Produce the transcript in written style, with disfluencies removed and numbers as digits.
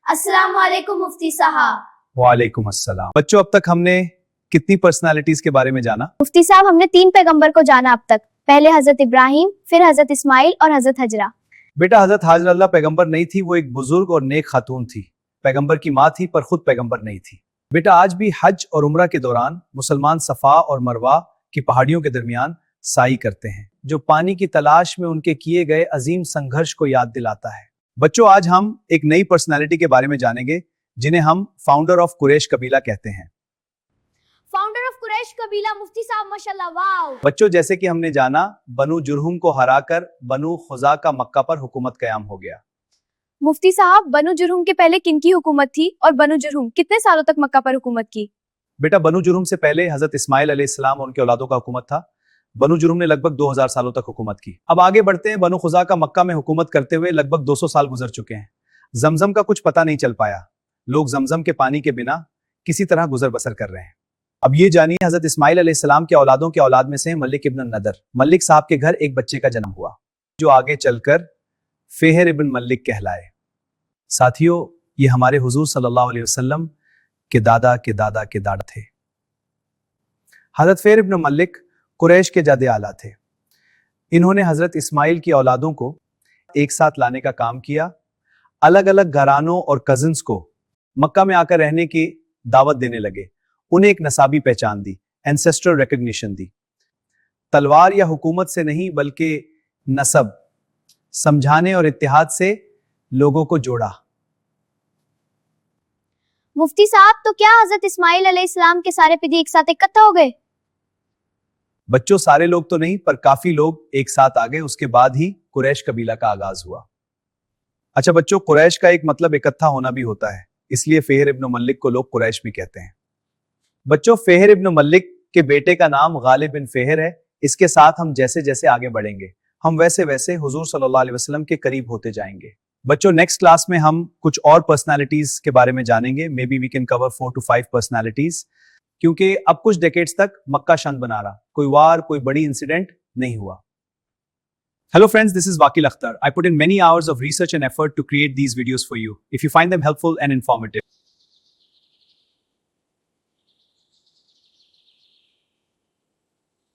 अस्सलाम वालेकुम मुफ्ती साहब। वालेकुम अस्सलाम। बच्चों, अब तक हमने कितनी पर्सनालिटीज के बारे में जाना? मुफ्ती साहब, हमने 3 पैगंबर को जाना अब तक। पहले हजरत इब्राहिम, फिर हजरत इस्माइल और हजरत हजरा। बेटा, हजरत हाजरा पैगंबर नहीं थी, वो एक बुजुर्ग और नेक खातून थी। पैगंबर की माँ थी पर खुद पैगंबर नहीं थी। बेटा, आज भी हज और उम्रा के दौरान मुसलमान सफा और मरवा की पहाड़ियों के दरमियान साई करते हैं, जो पानी की तलाश में उनके किए गए अजीम संघर्ष को याद दिलाता है। बच्चों, आज हम एक नई पर्सनालिटी के बारे में जानेंगे जिन्हें हम फाउंडर ऑफ कुरैश कबीला कहते हैं। फाउंडर ऑफ कुरैश कबीला, मुफ्ती साहब माशाल्लाह, वाओ। बच्चों, जैसे कि हमने जाना, बनु जुरहुम को हराकर बनु खुजा का मक्का पर हुकूमत कयाम हो गया। मुफ्ती साहब, बनु जुरहुम के पहले किनकी हुकूमत थी और बनु जुरहुम कितने सालों तक मक्का पर हुकूमत की? बेटा, बनु जुरहुम से पहले हजरत इस्माइल अलैहिस्सलाम और उनके औलादों का हुकूमत था। बनु जुरहुम ने लगभग 2000 सालों तक हुकूमत की। अब आगे बढ़ते हैं। बनु खुजा का मक्का में हुकूमत करते हुए लगभग 200 साल गुजर चुके हैं। जमजम का कुछ पता नहीं चल पाया। लोग जमजम के पानी के बिना किसी तरह गुजर बसर कर रहे हैं। अब ये जानिए, हजरत इस्माइल अलैहिस्सलाम के औलादों के औलाद में से मलिक इब्न नदर, मलिक साहब के घर एक बच्चे का जन्म हुआ, जो आगे चलकर फेहर इब्न मलिक कहलाए। साथियों, ये हमारे हुजूर सल्लल्लाहु अलैहि वसल्लम के दादा के दादा के दादा थे। हजरत फेहर इब्न मलिक कुरैश के जादे आला थे। इन्होंने हजरत इस्माइल की औलादों को एक साथ लाने का काम किया। अलग अलग घरानों और कजिन्स को मक्का में आकर रहने की दावत देने लगे। उन्हें एक नसाबी पहचान दी, एंसेस्ट्रल रिकॉग्निशन दी। तलवार या हुकूमत से नहीं, बल्कि नसब, समझाने और इत्तेहाद से लोगों को जोड़ा। मुफ्ती साहब, तो क्या हजरत इस्माइल अलैहिस्सलाम के सारे पिदी एक साथ इकट्ठा हो गए? बच्चों, सारे लोग तो नहीं, पर काफी लोग एक साथ आ गए। उसके बाद ही कुरैश कबीला का आगाज हुआ। अच्छा बच्चों, कुरैश का एक मतलब इकट्ठा होना भी होता है, इसलिए फेहर इब्न मलिक को लोग कुरैश भी कहते हैं। बच्चों, फेहर इब्न मलिक के बेटे का नाम गालिब बिन फेहर है। इसके साथ हम जैसे जैसे आगे बढ़ेंगे, हम वैसे वैसे हुजूर सल्लल्लाहु अलैहि वसल्लम के करीब होते जाएंगे। बच्चों, नेक्स्ट क्लास में हम कुछ और पर्सनालिटीज के बारे में जानेंगे। Maybe we can cover 4 to 5 personalities, क्योंकि अब कुछ डेकेड्स तक मक्का शांत बना रहा, कोई वार, कोई बड़ी इंसिडेंट नहीं हुआ। Hello friends, this is Waqil Akhtar. I put in many hours of research and effort to create these videos for you. If you find them helpful and informative,